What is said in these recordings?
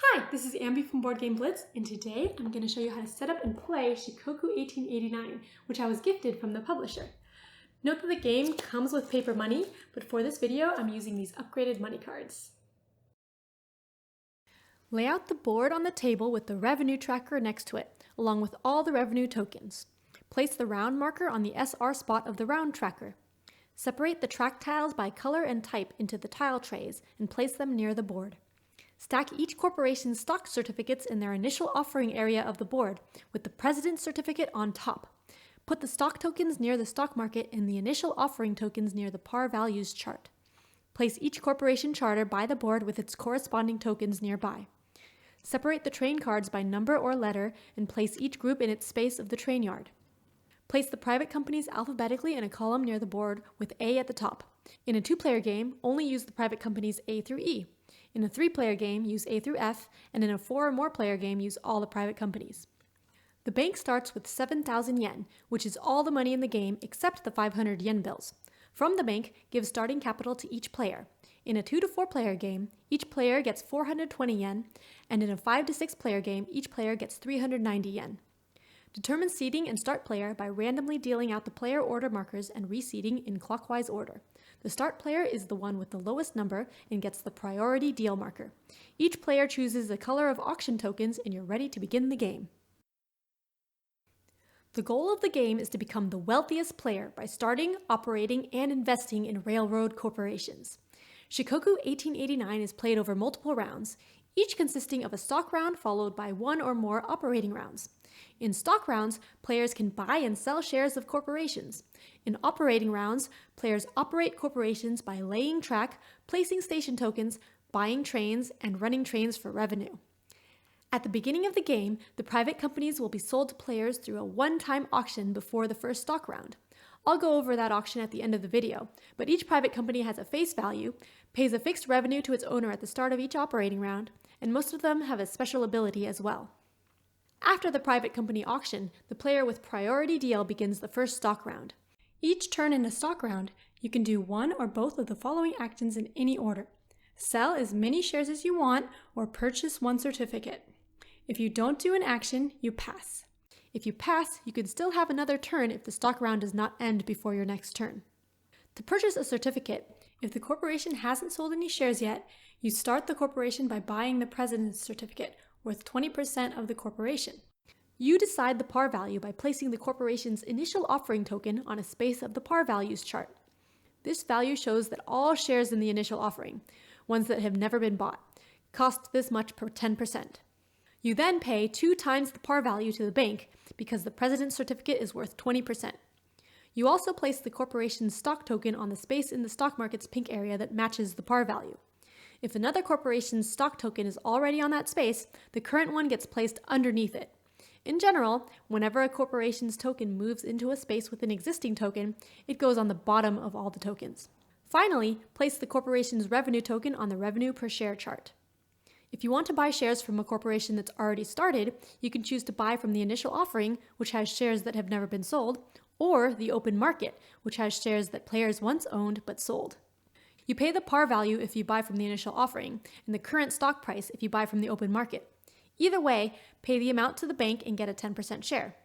Hi, this is Ambi from Board Game Blitz, and today I'm going to show you how to set up and play Shikoku 1889, which I was gifted from the publisher. Note that the game comes with paper money, but for this video I'm using these upgraded money cards. Lay out the board on the table with the revenue tracker next to it, along with all the revenue tokens. Place the round marker on the SR spot of the round tracker. Separate the track tiles by color and type into the tile trays and place them near the board. Stack each corporation's stock certificates in their initial offering area of the board, with the president's certificate on top. Put the stock tokens near the stock market and the initial offering tokens near the par values chart. Place each corporation charter by the board with its corresponding tokens nearby. Separate the train cards by number or letter and place each group in its space of the train yard. Place the private companies alphabetically in a column near the board with A at the top. In a 2-player game, only use the private companies A through E. In a 3-player game, use A through F, and in a 4 or more player game, use all the private companies. The bank starts with 7,000 yen, which is all the money in the game except the 500 yen bills. From the bank, give starting capital to each player. In a 2 to 4 player game, each player gets 420 yen, and in a 5 to 6 player game, each player gets 390 yen. Determine seeding and start player by randomly dealing out the player order markers and reseeding in clockwise order. The start player is the one with the lowest number and gets the priority deal marker. Each player chooses the color of auction tokens and you're ready to begin the game. The goal of the game is to become the wealthiest player by starting, operating, and investing in railroad corporations. Shikoku 1889 is played over multiple rounds, each consisting of a stock round followed by 1 or more operating rounds. In stock rounds, players can buy and sell shares of corporations. In operating rounds, players operate corporations by laying track, placing station tokens, buying trains, and running trains for revenue. At the beginning of the game, the private companies will be sold to players through a one-time auction before the first stock round. I'll go over that auction at the end of the video, but each private company has a face value, pays a fixed revenue to its owner at the start of each operating round, and most of them have a special ability as well. After the private company auction, the player with priority deal begins the first stock round. Each turn in a stock round, you can do one or both of the following actions in any order. Sell as many shares as you want or purchase one certificate. If you don't do an action, you pass. If you pass, you can still have another turn if the stock round does not end before your next turn. To purchase a certificate, if the corporation hasn't sold any shares yet, you start the corporation by buying the president's certificate, worth 20% of the corporation. You decide the par value by placing the corporation's initial offering token on a space of the par values chart. This value shows that all shares in the initial offering, ones that have never been bought, cost this much per 10%. You then pay 2 times the par value to the bank because the president's certificate is worth 20%. You also place the corporation's stock token on the space in the stock market's pink area that matches the par value. If another corporation's stock token is already on that space, the current one gets placed underneath it. In general, whenever a corporation's token moves into a space with an existing token, it goes on the bottom of all the tokens. Finally, place the corporation's revenue token on the revenue per share chart. If you want to buy shares from a corporation that's already started, you can choose to buy from the initial offering, which has shares that have never been sold, or the open market, which has shares that players once owned but sold. You pay the par value if you buy from the initial offering, and the current stock price if you buy from the open market. Either way, pay the amount to the bank and get a 10% share.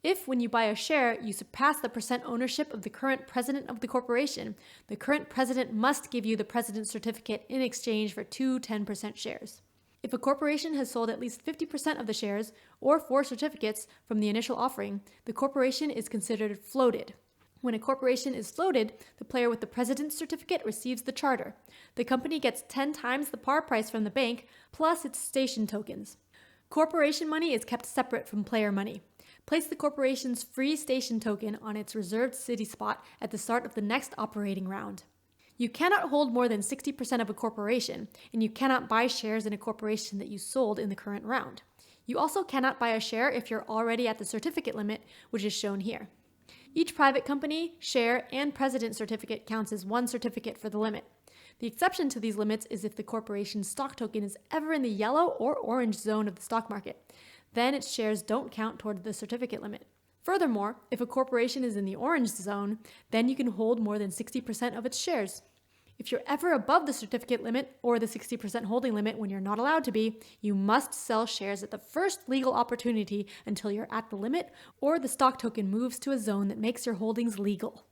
If, when you buy a share, you surpass the percent ownership of the current president of the corporation, the current president must give you the president's certificate in exchange for 2 10% shares. If a corporation has sold at least 50% of the shares, or 4 certificates from the initial offering, the corporation is considered floated. When a corporation is floated, the player with the president's certificate receives the charter. The company gets 10 times the par price from the bank, plus its station tokens. Corporation money is kept separate from player money. Place the corporation's free station token on its reserved city spot at the start of the next operating round. You cannot hold more than 60% of a corporation, and you cannot buy shares in a corporation that you sold in the current round. You also cannot buy a share if you're already at the certificate limit, which is shown here. Each private company, share, and president certificate counts as one certificate for the limit. The exception to these limits is if the corporation's stock token is ever in the yellow or orange zone of the stock market. Then its shares don't count toward the certificate limit. Furthermore, if a corporation is in the orange zone, then you can hold more than 60% of its shares. If you're ever above the certificate limit or the 60% holding limit when you're not allowed to be, you must sell shares at the first legal opportunity until you're at the limit or the stock token moves to a zone that makes your holdings legal.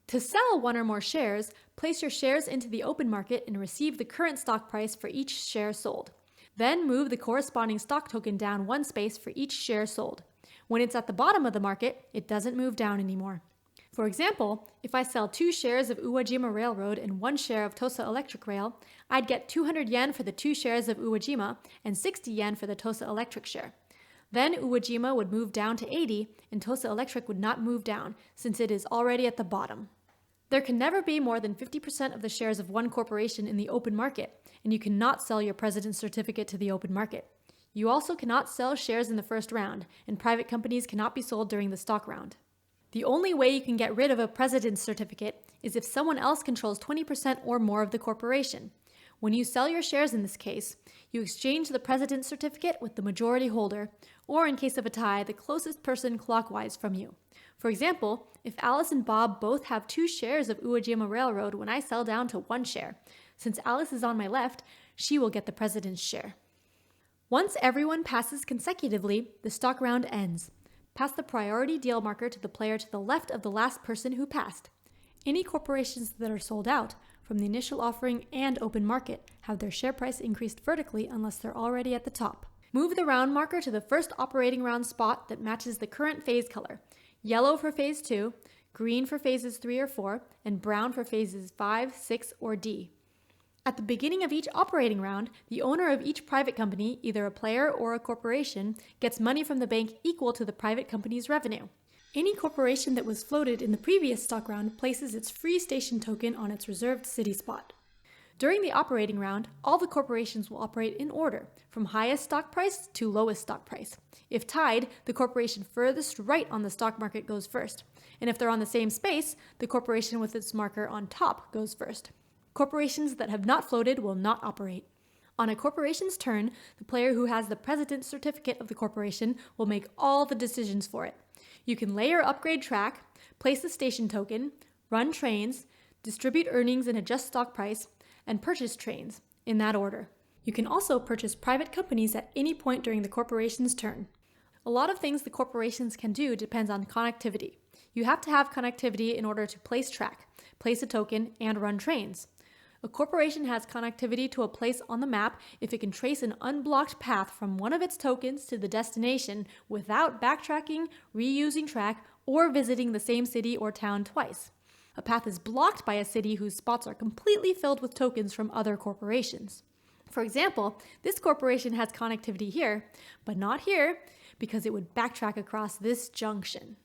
To sell one or more shares, place your shares into the open market and receive the current stock price for each share sold. Then move the corresponding stock token down one space for each share sold. When it's at the bottom of the market, it doesn't move down anymore. For example, if I sell 2 shares of Uwajima Railroad and 1 share of Tosa Electric Rail, I'd get 200 yen for the 2 shares of Uwajima and 60 yen for the Tosa Electric share. Then Uwajima would move down to 80 and Tosa Electric would not move down since it is already at the bottom. There can never be more than 50% of the shares of one corporation in the open market, and you cannot sell your president's certificate to the open market. You also cannot sell shares in the first round, and private companies cannot be sold during the stock round. The only way you can get rid of a president's certificate is if someone else controls 20% or more of the corporation. When you sell your shares in this case, you exchange the president's certificate with the majority holder, or in case of a tie, the closest person clockwise from you. For example, if Alice and Bob both have 2 shares of Uwajima Railroad when I sell down to 1 share, since Alice is on my left, she will get the president's share. Once everyone passes consecutively, the stock round ends. Pass the priority deal marker to the player to the left of the last person who passed. Any corporations that are sold out, from the initial offering and open market, have their share price increased vertically unless they're already at the top. Move the round marker to the first operating round spot that matches the current phase color. Yellow for phase 2, green for phases 3 or 4, and brown for phases 5, 6, or D. At the beginning of each operating round, the owner of each private company, either a player or a corporation, gets money from the bank equal to the private company's revenue. Any corporation that was floated in the previous stock round places its free station token on its reserved city spot. During the operating round, all the corporations will operate in order, from highest stock price to lowest stock price. If tied, the corporation furthest right on the stock market goes first, and if they're on the same space, the corporation with its marker on top goes first. Corporations that have not floated will not operate. On a corporation's turn, the player who has the president's certificate of the corporation will make all the decisions for it. You can lay or upgrade track, place a station token, run trains, distribute earnings and adjust stock price, and purchase trains, in that order. You can also purchase private companies at any point during the corporation's turn. A lot of things the corporations can do depends on connectivity. You have to have connectivity in order to place track, place a token, and run trains. A corporation has connectivity to a place on the map if it can trace an unblocked path from one of its tokens to the destination without backtracking, reusing track, or visiting the same city or town twice. A path is blocked by a city whose spots are completely filled with tokens from other corporations. For example, this corporation has connectivity here, but not here, because it would backtrack across this junction.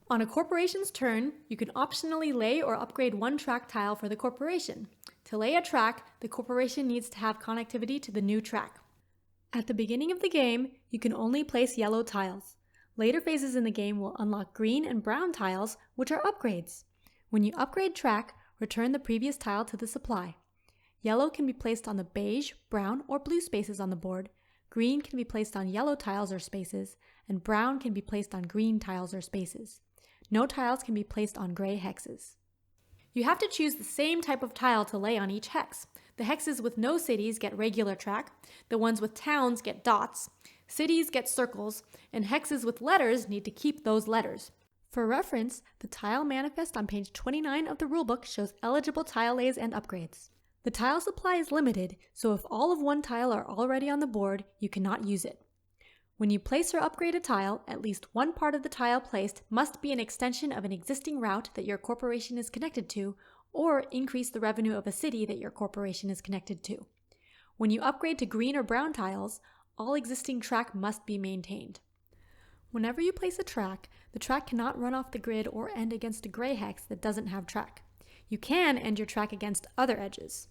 On a corporation's turn, you can optionally lay or upgrade one track tile for the corporation. To lay a track, the corporation needs to have connectivity to the new track. At the beginning of the game, you can only place yellow tiles. Later phases in the game will unlock green and brown tiles, which are upgrades. When you upgrade track, return the previous tile to the supply. Yellow can be placed on the beige, brown, or blue spaces on the board. Green can be placed on yellow tiles or spaces, and brown can be placed on green tiles or spaces. No tiles can be placed on gray hexes. You have to choose the same type of tile to lay on each hex. The hexes with no cities get regular track, the ones with towns get dots, cities get circles, and hexes with letters need to keep those letters. For reference, the tile manifest on page 29 of the rulebook shows eligible tile lays and upgrades. The tile supply is limited, so if all of one tile are already on the board, you cannot use it. When you place or upgrade a tile, at least one part of the tile placed must be an extension of an existing route that your corporation is connected to, or increase the revenue of a city that your corporation is connected to. When you upgrade to green or brown tiles, all existing track must be maintained. Whenever you place a track, the track cannot run off the grid or end against a gray hex that doesn't have track. You can end your track against other edges.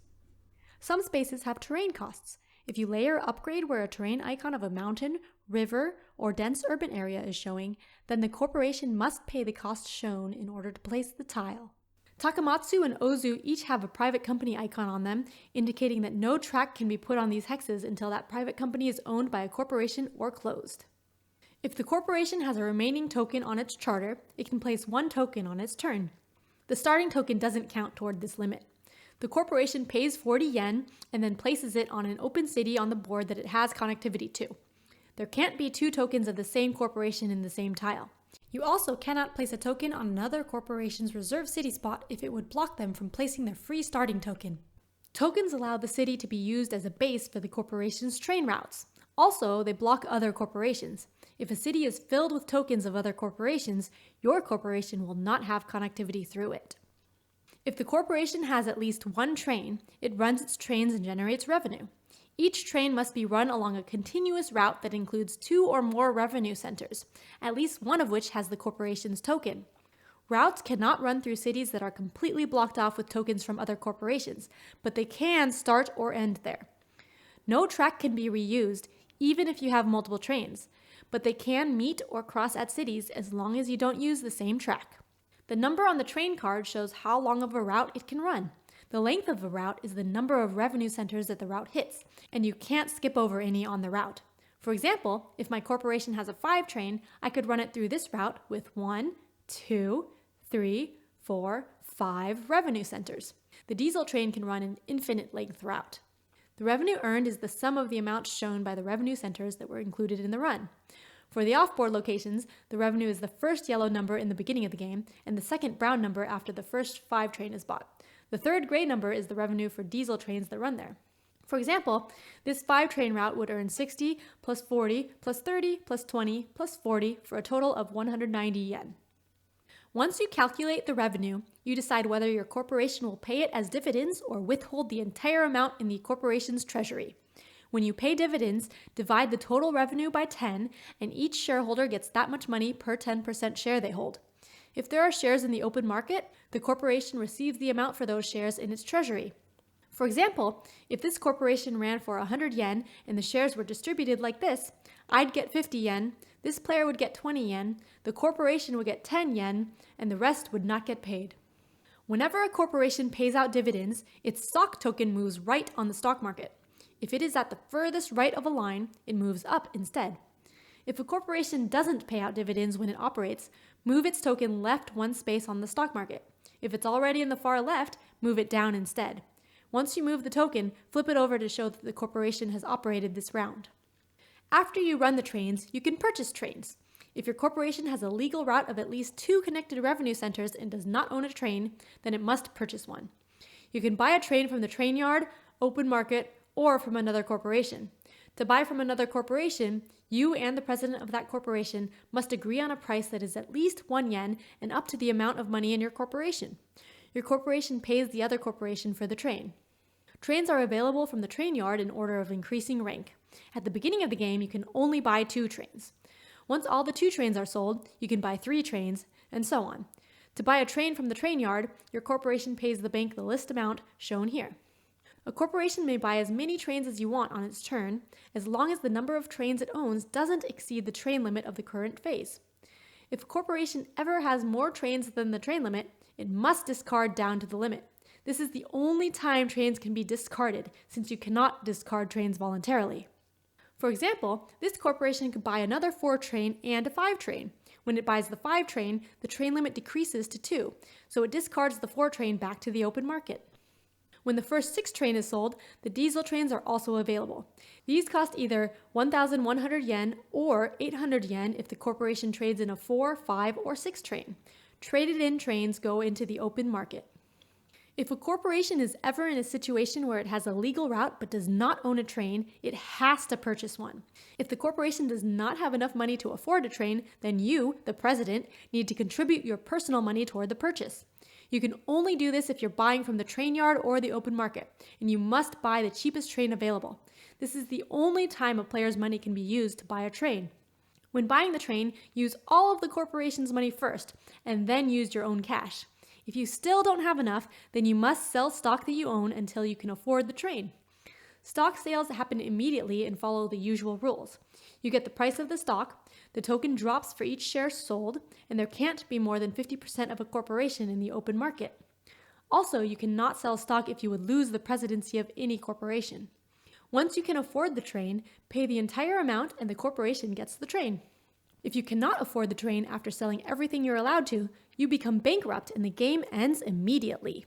Some spaces have terrain costs. If you lay or upgrade where a terrain icon of a mountain, river, or dense urban area is showing, then the corporation must pay the cost shown in order to place the tile. Takamatsu and Ozu each have a private company icon on them, indicating that no track can be put on these hexes until that private company is owned by a corporation or closed. If the corporation has a remaining token on its charter, it can place one token on its turn. The starting token doesn't count toward this limit. The corporation pays 40 yen and then places it on an open city on the board that it has connectivity to. There can't be two tokens of the same corporation in the same tile. You also cannot place a token on another corporation's reserve city spot if it would block them from placing their free starting token. Tokens allow the city to be used as a base for the corporation's train routes. Also, they block other corporations. If a city is filled with tokens of other corporations, your corporation will not have connectivity through it. If the corporation has at least one train, it runs its trains and generates revenue. Each train must be run along a continuous route that includes 2 or more revenue centers, at least one of which has the corporation's token. Routes cannot run through cities that are completely blocked off with tokens from other corporations, but they can start or end there. No track can be reused, even if you have multiple trains, but they can meet or cross at cities as long as you don't use the same track. The number on the train card shows how long of a route it can run. The length of a route is the number of revenue centers that the route hits, and you can't skip over any on the route. For example, if my corporation has a 5 train, I could run it through this route with 1, 2, 3, 4, 5 revenue centers. The diesel train can run an infinite length route. The revenue earned is the sum of the amounts shown by the revenue centers that were included in the run. For the off-board locations, the revenue is the first yellow number in the beginning of the game and the second brown number after the first 5 train is bought. The third gray number is the revenue for diesel trains that run there. For example, this 5 train route would earn 60 plus 40 plus 30 plus 20 plus 40 for a total of 190 yen. Once you calculate the revenue, you decide whether your corporation will pay it as dividends or withhold the entire amount in the corporation's treasury. When you pay dividends, divide the total revenue by 10, and each shareholder gets that much money per 10% share they hold. If there are shares in the open market, the corporation receives the amount for those shares in its treasury. For example, if this corporation ran for 100 yen and the shares were distributed like this, I'd get 50 yen, this player would get 20 yen, the corporation would get 10 yen, and the rest would not get paid. Whenever a corporation pays out dividends, its stock token moves right on the stock market. If it is at the furthest right of a line, it moves up instead. If a corporation doesn't pay out dividends when it operates, move its token left 1 space on the stock market. If it's already in the far left, move it down instead. Once you move the token, flip it over to show that the corporation has operated this round. After you run the trains, you can purchase trains. If your corporation has a legal route of at least 2 connected revenue centers and does not own a train, then it must purchase one. You can buy a train from the train yard, open market, or from another corporation. To buy from another corporation, you and the president of that corporation must agree on a price that is at least 1 yen and up to the amount of money in your corporation. Your corporation pays the other corporation for the train. Trains are available from the train yard in order of increasing rank. At the beginning of the game, you can only buy 2 trains. Once all the 2 trains are sold, you can buy 3 trains, and so on. To buy a train from the train yard, your corporation pays the bank the list amount shown here. A corporation may buy as many trains as you want on its turn, as long as the number of trains it owns doesn't exceed the train limit of the current phase. If a corporation ever has more trains than the train limit, it must discard down to the limit. This is the only time trains can be discarded, since you cannot discard trains voluntarily. For example, this corporation could buy another 4 train and a 5 train. When it buys the 5 train, the train limit decreases to 2, so it discards the 4 train back to the open market. When the first 6 train is sold, the diesel trains are also available. These cost either 1,100 yen or 800 yen if the corporation trades in a 4, 5, or 6 train. Traded in trains go into the open market. If a corporation is ever in a situation where it has a legal route but does not own a train, it has to purchase one. If the corporation does not have enough money to afford a train, then you, the president, need to contribute your personal money toward the purchase. You can only do this if you're buying from the train yard or the open market, and you must buy the cheapest train available. This is the only time a player's money can be used to buy a train. When buying the train, use all of the corporation's money first, and then use your own cash. If you still don't have enough, then you must sell stock that you own until you can afford the train. Stock sales happen immediately and follow the usual rules. You get the price of the stock, the token drops for each share sold, and there can't be more than 50% of a corporation in the open market. Also, you cannot sell stock if you would lose the presidency of any corporation. Once you can afford the train, pay the entire amount and the corporation gets the train. If you cannot afford the train after selling everything you're allowed to, you become bankrupt and the game ends immediately.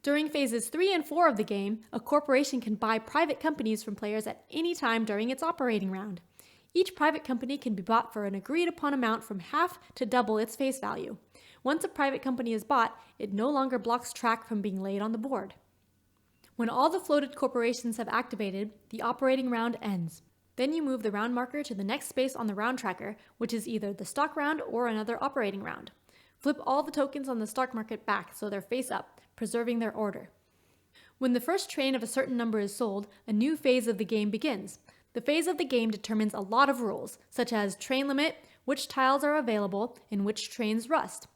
During phases 3 and 4 of the game, a corporation can buy private companies from players at any time during its operating round. Each private company can be bought for an agreed upon amount from half to double its face value. Once a private company is bought, it no longer blocks track from being laid on the board. When all the floated corporations have activated, the operating round ends. Then you move the round marker to the next space on the round tracker, which is either the stock round or another operating round. Flip all the tokens on the stock market back so they're face up, preserving their order. When the first train of a certain number is sold, a new phase of the game begins. The phase of the game determines a lot of rules, such as train limit, which tiles are available, and which trains rust.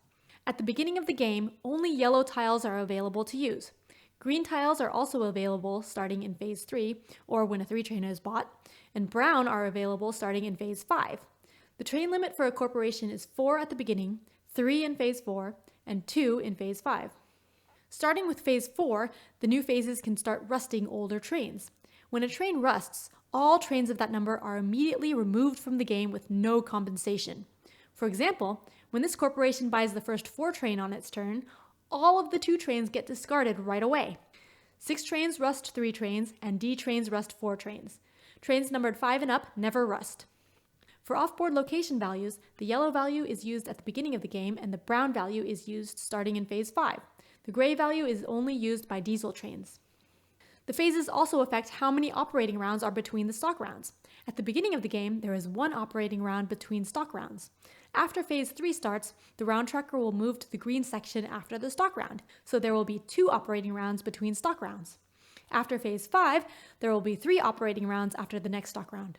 At the beginning of the game, only yellow tiles are available to use. Green tiles are also available starting in phase 3, or when a 3 train is bought, and brown are available starting in phase 5. The train limit for a corporation is 4 at the beginning, 3 in phase 4, and 2 in phase 5. Starting with phase 4, the new phases can start rusting older trains. When a train rusts, all trains of that number are immediately removed from the game with no compensation. For example, when this corporation buys the first 4 train on its turn, all of the 2 trains get discarded right away. 6 trains rust 3 trains, and D trains rust 4 trains. Trains numbered 5 and up never rust. For off-board location values, the yellow value is used at the beginning of the game and the brown value is used starting in phase 5. The gray value is only used by diesel trains. The phases also affect how many operating rounds are between the stock rounds. At the beginning of the game, there is 1 operating round between stock rounds. After phase 3 starts, the round tracker will move to the green section after the stock round, so there will be 2 operating rounds between stock rounds. After phase 5, there will be 3 operating rounds after the next stock round.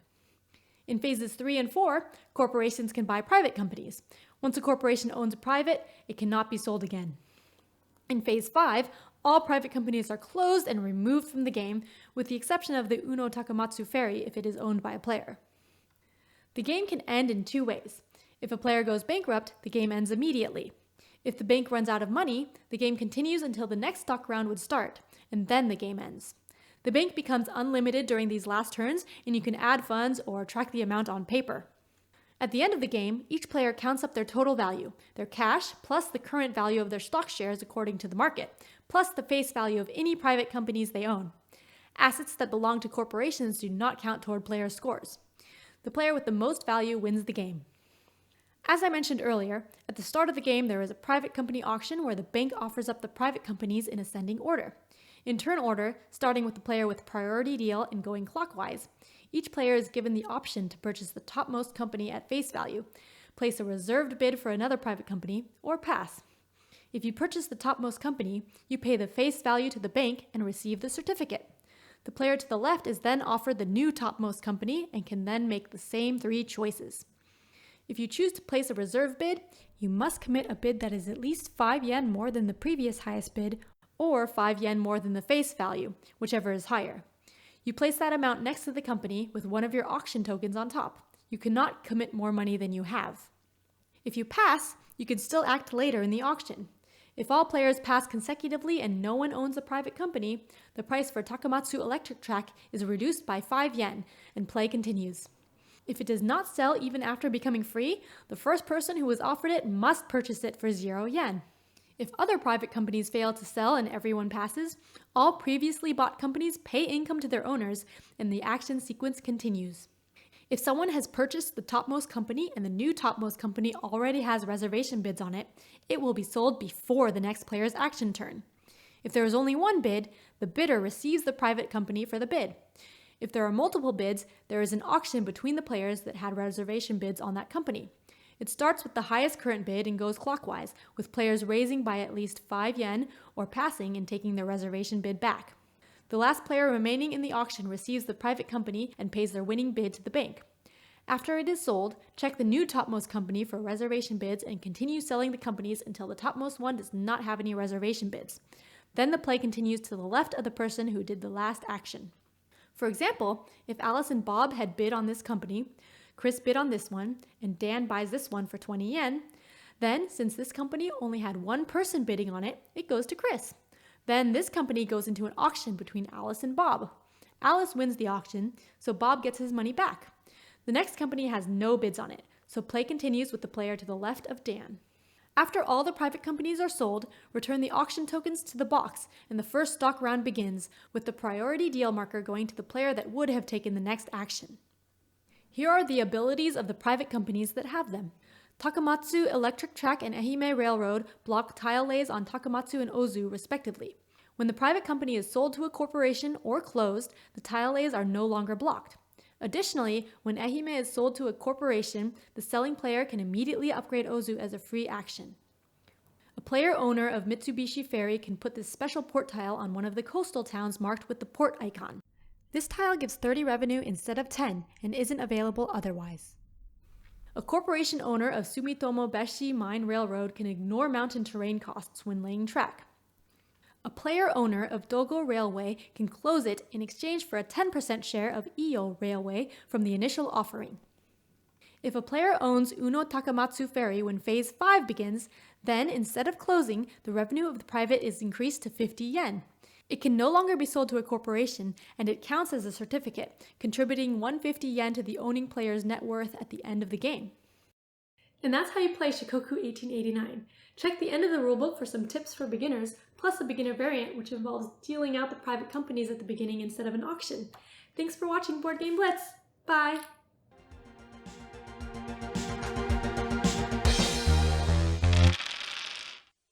In phases 3 and 4, corporations can buy private companies. Once a corporation owns a private, it cannot be sold again. In phase 5, all private companies are closed and removed from the game, with the exception of the Uno Takamatsu ferry if it is owned by a player. The game can end in 2 ways. If a player goes bankrupt, the game ends immediately. If the bank runs out of money, the game continues until the next stock round would start, and then the game ends. The bank becomes unlimited during these last turns, and you can add funds or track the amount on paper. At the end of the game, each player counts up their total value, their cash plus the current value of their stock shares according to the market, plus the face value of any private companies they own. Assets that belong to corporations do not count toward players' scores. The player with the most value wins the game. As I mentioned earlier, at the start of the game there is a private company auction where the bank offers up the private companies in ascending order. In turn order, starting with the player with priority deal and going clockwise. Each player is given the option to purchase the topmost company at face value, place a reserved bid for another private company, or pass. If you purchase the topmost company, you pay the face value to the bank and receive the certificate. The player to the left is then offered the new topmost company and can then make the same 3 choices. If you choose to place a reserve bid, you must commit a bid that is at least 5 yen more than the previous highest bid, or 5 yen more than the face value, whichever is higher. You place that amount next to the company with one of your auction tokens on top. You cannot commit more money than you have. If you pass, you can still act later in the auction. If all players pass consecutively and no one owns a private company, the price for Takamatsu Electric Track is reduced by 5 yen and play continues. If it does not sell even after becoming free, the first person who was offered it must purchase it for 0 yen. If other private companies fail to sell and everyone passes, all previously bought companies pay income to their owners and the action sequence continues. If someone has purchased the topmost company and the new topmost company already has reservation bids on it, it will be sold before the next player's action turn. If there is only one bid, the bidder receives the private company for the bid. If there are multiple bids, there is an auction between the players that had reservation bids on that company. It starts with the highest current bid and goes clockwise, with players raising by at least 5 yen or passing and taking their reservation bid back. The last player remaining in the auction receives the private company and pays their winning bid to the bank. After it is sold, check the new topmost company for reservation bids and continue selling the companies until the topmost one does not have any reservation bids. Then the play continues to the left of the person who did the last action. For example, if Alice and Bob had bid on this company, Chris bid on this one, and Dan buys this one for 20 yen, then, since this company only had one person bidding on it, it goes to Chris. Then this company goes into an auction between Alice and Bob. Alice wins the auction, so Bob gets his money back. The next company has no bids on it, so play continues with the player to the left of Dan. After all the private companies are sold, return the auction tokens to the box, and the first stock round begins, with the priority deal marker going to the player that would have taken the next action. Here are the abilities of the private companies that have them. Takamatsu Electric Track and Ehime Railroad block tile lays on Takamatsu and Ozu, respectively. When the private company is sold to a corporation or closed, the tile lays are no longer blocked. Additionally, when Ehime is sold to a corporation, the selling player can immediately upgrade Ozu as a free action. A player owner of Mitsubishi Ferry can put this special port tile on one of the coastal towns marked with the port icon. This tile gives 30 revenue instead of 10 and isn't available otherwise. A corporation owner of Sumitomo Beshi Mine Railroad can ignore mountain terrain costs when laying track. A player owner of Dogo Railway can close it in exchange for a 10% share of Iyo Railway from the initial offering. If a player owns Uno Takamatsu Ferry when Phase 5 begins, then instead of closing, the revenue of the private is increased to 50 yen. It can no longer be sold to a corporation, and it counts as a certificate, contributing 150 yen to the owning player's net worth at the end of the game. And that's how you play Shikoku 1889. Check the end of the rulebook for some tips for beginners, plus a beginner variant which involves dealing out the private companies at the beginning instead of an auction. Thanks for watching Board Game Blitz! Bye!